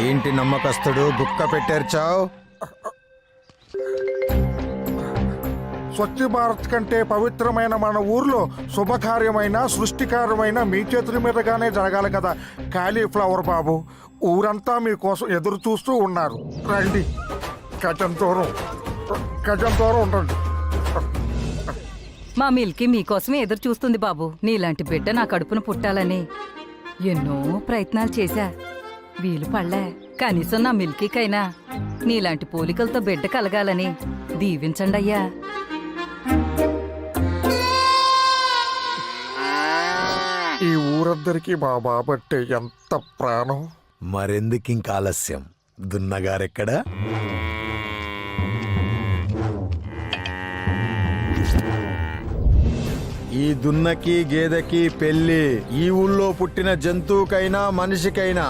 ఏంటి నమ్మకస్తుడు గుక్క పెట్టేర్చావు? స్వచ్ఛ భారత్ కంటే పవిత్రమైన మన ఊర్లో శుభకార్యమైన సృష్టికార్యమైన మీ చేతుల మీదగానే జరగాలి కదా కాలీఫ్లవర్ బాబు. ఊరంతా మీకోసం ఎదురు చూస్తూ ఉన్నారు. రండి, గజం దూరం ఉండండి. మా మిల్కీ మీకోసమే ఎదురు చూస్తుంది బాబు. నీలాంటి బిడ్డ నా కడుపున పుట్టాలని ఎన్నో ప్రయత్నాలు చేశా, వీలు పడలే. కనీసం నా మిల్కీకైనా నీలాంటి పోలికలతో బిడ్డ కలగాలని దీవించండి అయ్యా. ఈ ఊరందరికీ మా బాబట్టే ఎంత ప్రాణం. మరెందుకింక ఆలస్యం? దున్నగారెక్కడ? ఈ దున్నకి గేదెకి పెళ్లి. ఈ ఊళ్ళో పుట్టిన జంతువుకైనా మనిషికైనా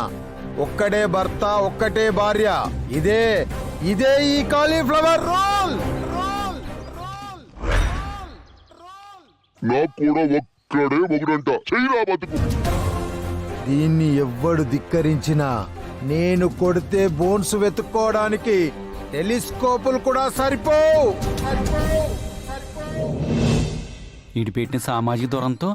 ఒక్కడే భర్త, ఒక్కటే భార్య. ఇదే ఈ కాలీఫ్లవర్ రోల్. నాకు కూడా ఒక్కడే మొగుడంట. చెయ్యిరా బతుకు. దీన్ని ఎవ్వడు ధిక్కరించినా నేను కొడితే బోన్స్ వెతుక్కోవడానికి టెలిస్కోపులు కూడా సరిపోవు. ఇటు పెట్టిన సామాజిక దూరంతో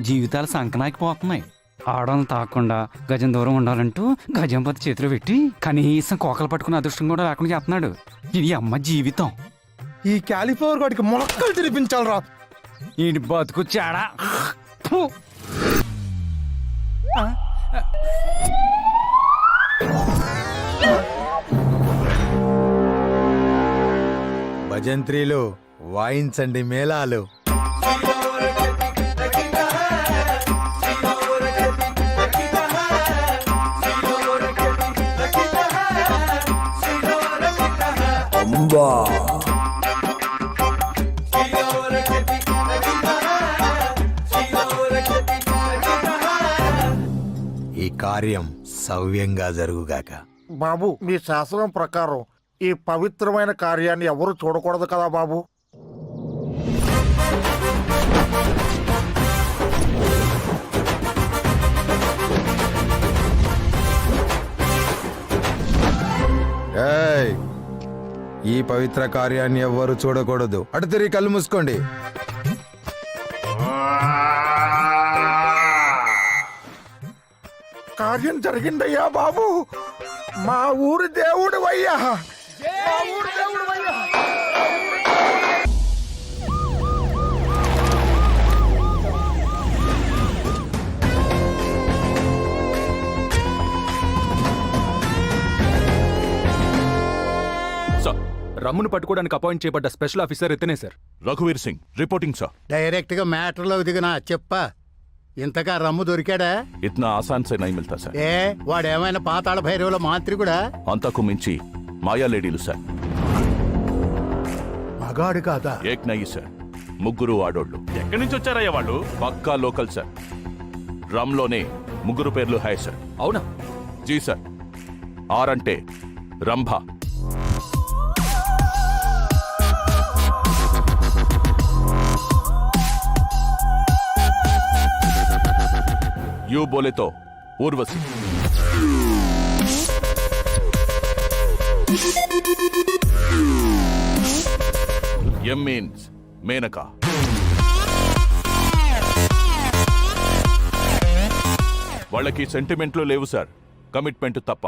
జీవితాలు సంకనాకిపోతున్నాయి. ఆడవాళ్ళని తాకుండా గజం దూరం ఉండాలంటూ గజంపతి చేతిలో పెట్టి కనీసం కోకలు పట్టుకునే అదృష్టం కూడా లేకుండా చేస్తున్నాడు. ఇది అమ్మ జీవితం. ఈ కాలీఫ్లవర్ వాడికి మొలకలు తినిపించాలరా. ఈ బతుకు చాడా. భజంత్రీలు వాయించండి మేళాలు. ఈ కార్యం సవ్యంగా జరుగుగాక. బాబు, మీ శాస్త్రం ప్రకారం ఈ పవిత్రమైన కార్యాన్ని ఎవరు చూడకూడదు కదా బాబు? ఏయ్, ఈ పవిత్ర కార్యాన్ని ఎవ్వరు చూడకూడదు. అటు తిరిగి కళ్ళు మూసుకోండి. కార్యం జరిగిందయ్యా బాబు. మా ఊరి దేవుడు అయ్యా. రమ్మును పట్టుకోవడానికి అపాయింట్ చేయబడ్డ స్పెషల్ ఆఫీసర్ ఇతనే సార్. రఘువీర్ సింగ్ రిపోర్టింగ్ సార్. డైరెక్ట్ గా మ్యాటర్లో దిగినా చెప్పా. ఇంతగా రమ్ము దొరికాడా? ఇतना आसान से नहीं मिलता సార్. ఏ వాడేమైనా పాతాళ భైరవుల మాంత్రికుడా? అంతకు మించి మాయా లేడీలు సార్. మగాడు కాదా? ఏక్ నయ్యి సార్, ముగ్గురు ఆడోళ్ళు. ఎక్కడి నుంచి వచ్చారయ్యా వాళ్ళు? పక్కా లోకల్ సార్. రమ్లోనే ముగ్గురు పేర్లు హాయ్ సార్. అవునా? జీ సార్. ఆర్ అంటే రంభ, యూ బోలే తో ఊర్వశి, ఎం మీన్స్ మేనక, వాళ్ళకి సెంటిమెంట్లు లేవు సార్, కమిట్మెంట్ తప్ప.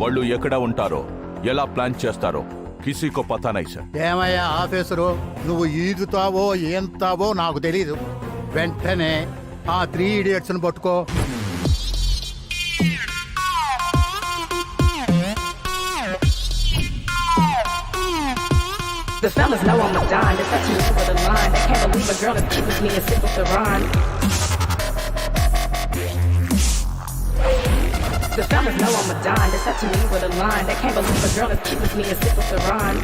వాళ్ళు ఎక్కడ ఉంటారో, ఎలా ప్లాన్ చేస్తారో కిసీకో పతా నై సార్. ఏమయ్యా ఆఫీసరు, నువ్వు ఈదుతావో ఏంతావో నాకు తెలీదు. వెంటనే ఆ 3 idiots ని పట్టుకో. The fellas know I'm a dime. They're touching me with a line. They can't believe a girl that kisses me and sip with the rhyme. The fellas know I'm a dime. They're touching me with a line. They can't believe a girl that kisses me and sip with the rhyme.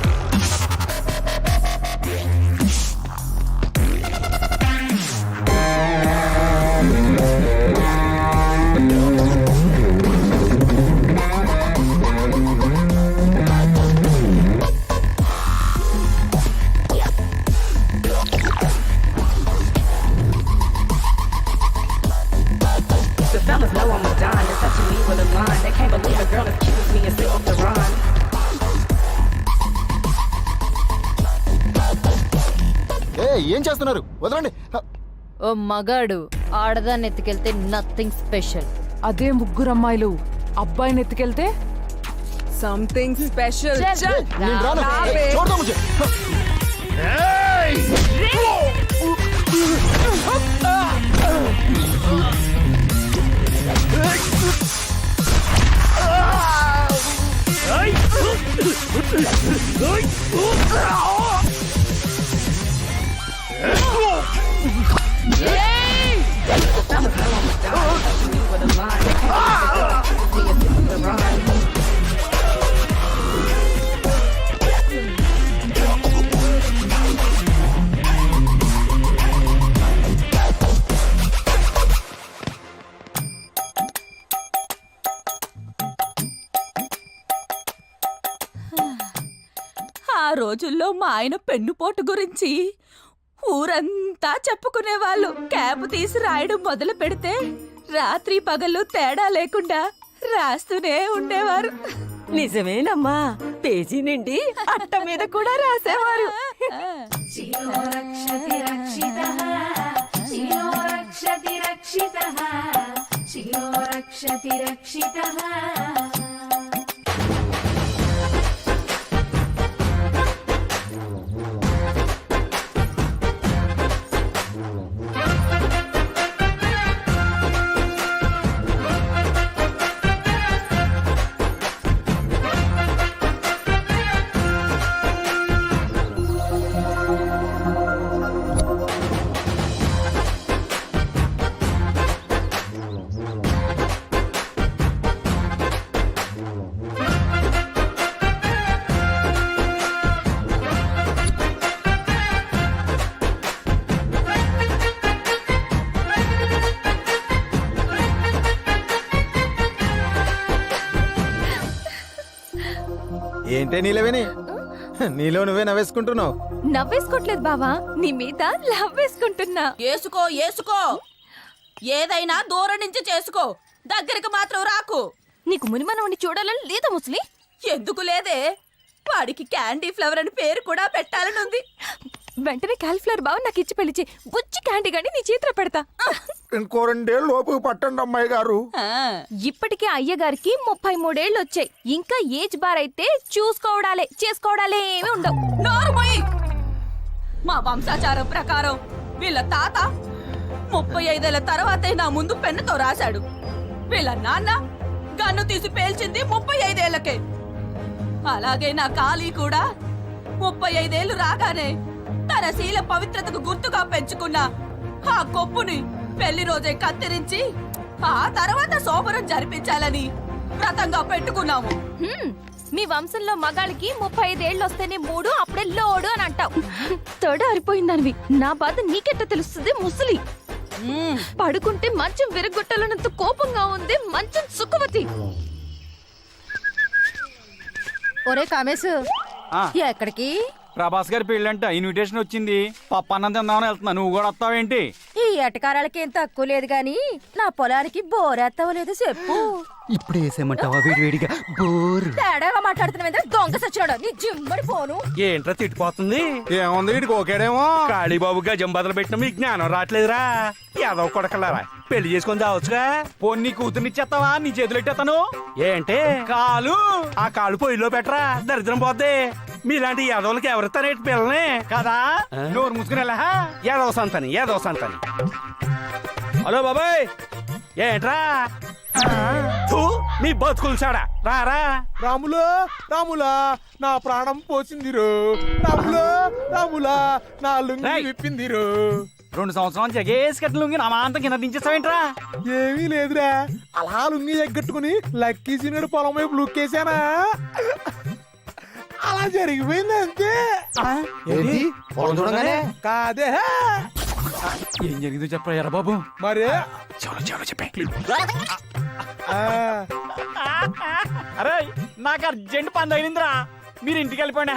ఏం చేస్తున్నారు? వదలండి. ఓ మగాడు ఆడదాన్ని ఎత్తుకెళ్తే nothing special. అదే ముగ్గురు అమ్మాయిలు అబ్బాయిని ఎత్తుకెళ్తే something special. నేను రాను. చూడదా ముझे. ఆ రోజుల్లో మా ఆయన పెన్నుపోటు గురించి ఊరంతా చెప్పుకునేవాళ్ళు. క్యాప్ తీసి రాయడం మొదలు పెడితే రాత్రి పగలు తేడా లేకుండా రాస్తూనే ఉండేవారు. నిజమేనమ్మా, పేజీ నిండి అట్ట మీద కూడా రాసేవారు. ఏంటే నీలవేని, నీలో నువ్వే నవ్వేసుకుంటున్నావు. నవ్వేసుకోవట్లేదు బావా, నీ మీద లవ్ వేసుకుంటున్నా. ఏసుకో ఏసుకో, ఏదైనా దూరం నుంచి చేసుకో, దగ్గరికి మాత్రం రాకు. నీకు మునిమనవని చూడాలని లేదా ముసలి? ఎందుకు లేదే, వాడికి క్యాండీ ఫ్లవర్ అని పేరు కూడా పెట్టాలనుంది. వెంటనే క్యాలిఫ్లవర్ బావ నాకు ఇచ్చి పెళ్లిచి బుచ్చి క్యాండీ గాని నీ చేతిలో పెడతా. ఇంకో 2 ఏళ్ళు లోపు పట్టండి అమ్మాయి గారు. ఇప్పటికే అయ్యగారికి 33 ఏళ్ళు వచ్చాయి. ఇంకా ఏజ్ బార్ అయితే చేసుకోవడాలే ఏమీ ఉండవు. నోరుమోయ్! మా వంశాచారం ప్రకారం వీళ్ళ తాత 35 ఏళ్ల తర్వాతే నా ముందు పెన్నుతో రాశాడు. వీళ్ళ నాన్న గన్ను తీసి పేల్చింది 35 ఏళ్లకే. అలాగే నా కాళీ కూడా 35 ఏళ్లు రాగానే తన శీల పవిత్రతకు గుర్తుగా పెంచుకున్న ఆ కొప్పుని పెళ్లి రోజే కత్తిరించి ఆ తర్వాత శోభనం జరిపించాలని వ్రతంగా పెట్టుకున్నాము. మీ వంశంలో మగాళ్ళకి 35 ఏళ్ళు వస్తేనే 3, అప్పుడే లోడు అని అంటావు. తొడ అరిపోయిందనివి నా బాధ నీకెట్ట తెలుస్తుంది ముసలి? పడుకుంటే మంచం విరగొట్టాలన్నంత కోపంగా ఉంది మంచం సుఖవతి. ఒరే కామేశు, ఎక్కడికి? ప్రభాస్ గారి పెళ్ళంట, ఇన్విటేషన్ వచ్చింది. పప్పన్నం తిందామని వెళ్తున్నా, నువ్వు కూడా వస్తావేంటి? ఈ ఎటకారాలకి ఏం తక్కువ లేదు గాని నా పొలానికి బోరేస్తావో లేదో చెప్పు. ఇప్పుడు వేసేయమంటావా వేడివేడిగా? బోర్ తేడాగా మాట్లాడుతున్నా దొంగ సచ్చినాడు నీ జిమ్మడి పోను. ఏంట్రా తిట్టిపోతుంది? ఏముంది వీడికి ఓకేడేమో. కాళీబాబు గజం బదులు పెట్టిన మీకు జ్ఞానం రావట్లేదురా? ఏదో కొడకలారా, పెళ్లి చేసుకొని చావచ్చుగా. పొన్ని కూతురునిచ్చేస్తావా? నీ చేతులు ఎట్టేస్తాను. ఏంటే కాలు? ఆ కాలు పొయ్యిలో పెట్టరా, దరిద్రం పోద్ది. మీలాంటి యాదవులకి ఎవరిస్తానేటి పిల్లని కదా? నోరు మూసుకుని వెళ్ళా. ఏదో సంతని. హలో బాబాయ్, ఏంట్రా? థూ, మీ బతుకులు చాడా రారా. రాములా నా ప్రాణం పోసిందిరు. రాములా నా లుంగి విప్పిందిరు. 2 సంవత్సరాలు జగేసి కట్టిన లుంగి నా మాంతం కింద దించేస్తావేంట్రా? ఏమీ లేదురా, అలా లుంగి ఎగ్గట్టుకుని లక్కీ సీనుడు పొలం వైపు లుక్కేసానా, అలా జరిగిపోయింది అంతే. ఏంటి? పొలం చూడగానే? కాదే, ఏం జరిగిందో చెప్పరా బాబు? మరే చెవులో చెప్పే. ఆ, అరే నాకు అర్జెంట్ పని తగిలిందిరా, మీరు ఇంటికి వెళ్ళిపోండి.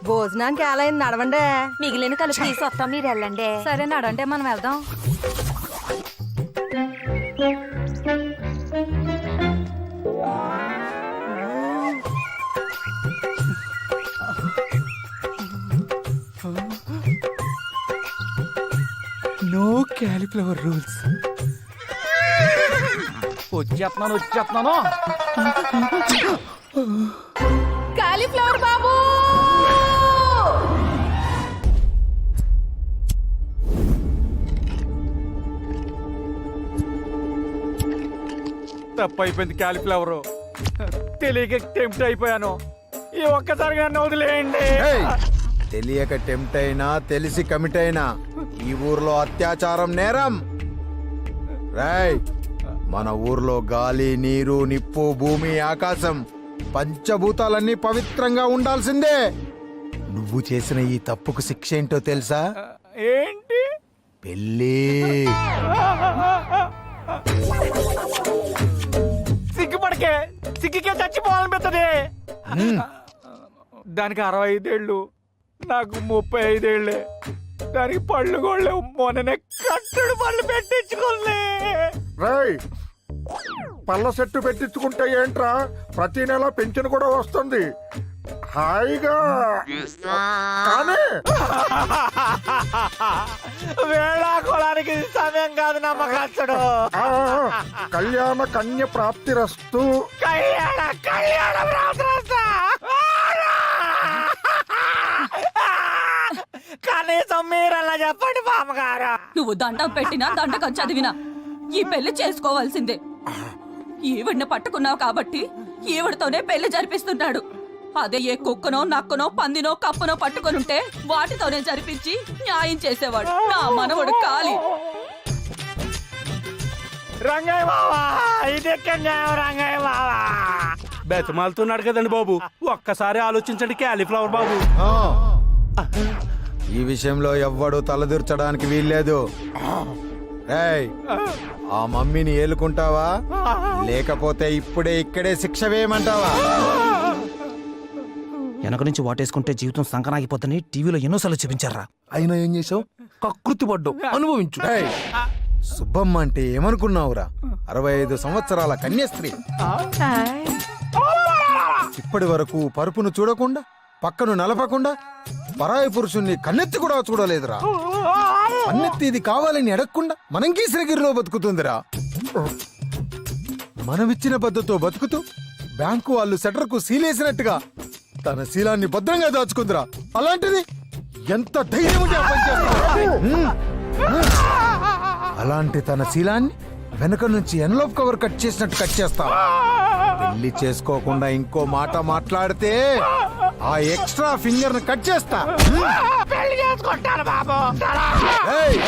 భోజనానికి ఎలా అయింది? నడవండి. మిగిలిన కలిపి తీసుకొస్తాం, మీరు వెళ్ళండి. సరే నడంటే మనం వెళ్దాం. No cauliflower rules. వచ్చేస్తున్నాను. కాలీఫ్లవర్ బాబు తప్పైపోయింది క్యాలిఫ్లవర్. తెలియక టెంప్ట్ అయిపోయాను. ఈ ఒక్కసారిగా నన్ను వదిలేయండి. ఏయ్! తెలియక టెంప్ట్ అయినా తెలిసి కమిట్ అయినా ఈ ఊర్లో అత్యాచారం నేరం. రాయ్, మన ఊర్లో గాలి, నీరు, నిప్పు, భూమి, ఆకాశం పంచభూతాలన్నీ పవిత్రంగా ఉండాల్సిందే. నువ్వు చేసిన ఈ తప్పుకు శిక్ష ఏంటో తెలుసా? ఏంటి? పెళ్ళి. సిగ్గుపడకే, సిగ్గుకే చచ్చిపోవాలనిపిస్తుంది. దానికి 65 ఏళ్ళు, నాకు 35 ఏళ్ళే. దానికి పళ్ళు గోళ్ళే. మొన్ననే కట్టుడు పళ్ళు పెట్టించుకోలే. రేయ్, పళ్ళ సెట్టు పెట్టించుకుంటే ఏంట్రా, ప్రతి నెల పెన్షన్ కూడా వస్తుంది. హాయిగా కానీ వేళాకోళానికి సమయం కాదు నమ్మకస్తుడు. కళ్యాణ కన్య ప్రాప్తిరస్తు. కళ్యాణ ప్రాప్తిరస్తు. కనీసం మీరలా చెప్పండి బామ్మగారు. నువ్వు దండం పెట్టినా దండకం చదివినా ఈ పెళ్లి చేసుకోవాల్సిందే. ఈవిడ్ని పట్టుకున్నావు కాబట్టి ఈవిడతోనే పెళ్లి జరిపిస్తున్నాడు. అదే ఏ కుక్కనో, నక్కనో, పందినో, కప్పనో పట్టుకొనుంటే వాటితోనే జరిపించి న్యాయం చేసేవాడు నా మనవడు కాలి. రంగయ్య బావా, ఇదెక్కడ న్యాయం రంగయ్య బావా? బెతమాలుతున్నాడు కదండి బాబు, ఒక్కసారి ఆలోచించండి క్యాలీఫ్లవర్ బాబు. ఈ విషయంలో ఎవ్వడు తలదూర్చడానికి వీల్లేదు. రేయ్, ఆ మమ్మీని ఏలుకుంటావా లేకపోతే ఇప్పుడే ఇక్కడే శిక్ష వేయమంటావా? వెనక నుంచి వాటేసుకుంటే జీవితం సంకనాగిపోతని టీవీలో ఎన్నోసార్లు చూపించారా. అయినా ఏం చేసావు? కకృతి పడ్డావు, అనుభవించు. రేయ్, సుబ్బమ్మ అంటే ఏమనుకున్నావురా? 65 సంవత్సరాల కన్యస్త్రీ. ఇప్పటి వరకు పరుపును చూడకుండా, పక్కను నలపకుండా, పరాయి పురుషుణ్ణి కన్నెత్తి కూడా చూడలేదురా. కన్నెత్తి ఇది కావాలని అడగకుండా మనం గీసిరగిరిలో బతుకుతుందిరా. మనమిచ్చిన పద్ధతితో బతుకుతూ బ్యాంకు వాళ్ళు సెటర్కు సీలేసినట్టుగా తన శీలాన్ని భద్రంగా దాచుకుందిరా. అలాంటిది ఎంత ధైర్యం ఉంటే ఆ పని చేస్తుందిరా? అలాంటి తన శీలాన్ని వెనక నుంచి ఎన్లోప్ కవర్ కట్ చేసినట్టు కట్ చేస్తా. పెళ్లి చేసుకోకుండా ఇంకో మాట మాట్లాడితే ఆ ఎక్స్ట్రా ఫింగర్ ని కట్ చేస్తా. ఏయ్,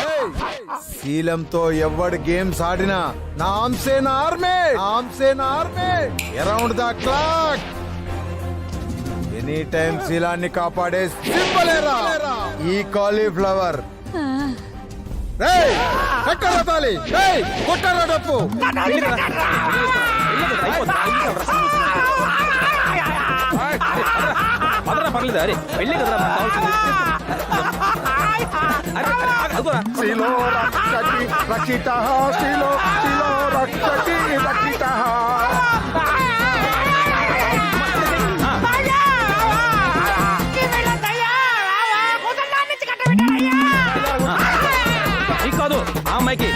శీలంతో ఎవడు గేమ్స్ ఆడినా నా ఆమ్సేన ఆర్మే around the clock. Any time శీలాన్ని కాపాడే సింబలేరా ఈ కాలీఫ్లవర్. కొట్టరా తాలి, కొట్టరా డప్పు. పర్లేదు, అరే వెళ్ళి కదరా. శిలో రక్షతి రక్షితః, శిలో శిలో రక్షతి రక్షితః. కాదు ఆ అమ్మాయికి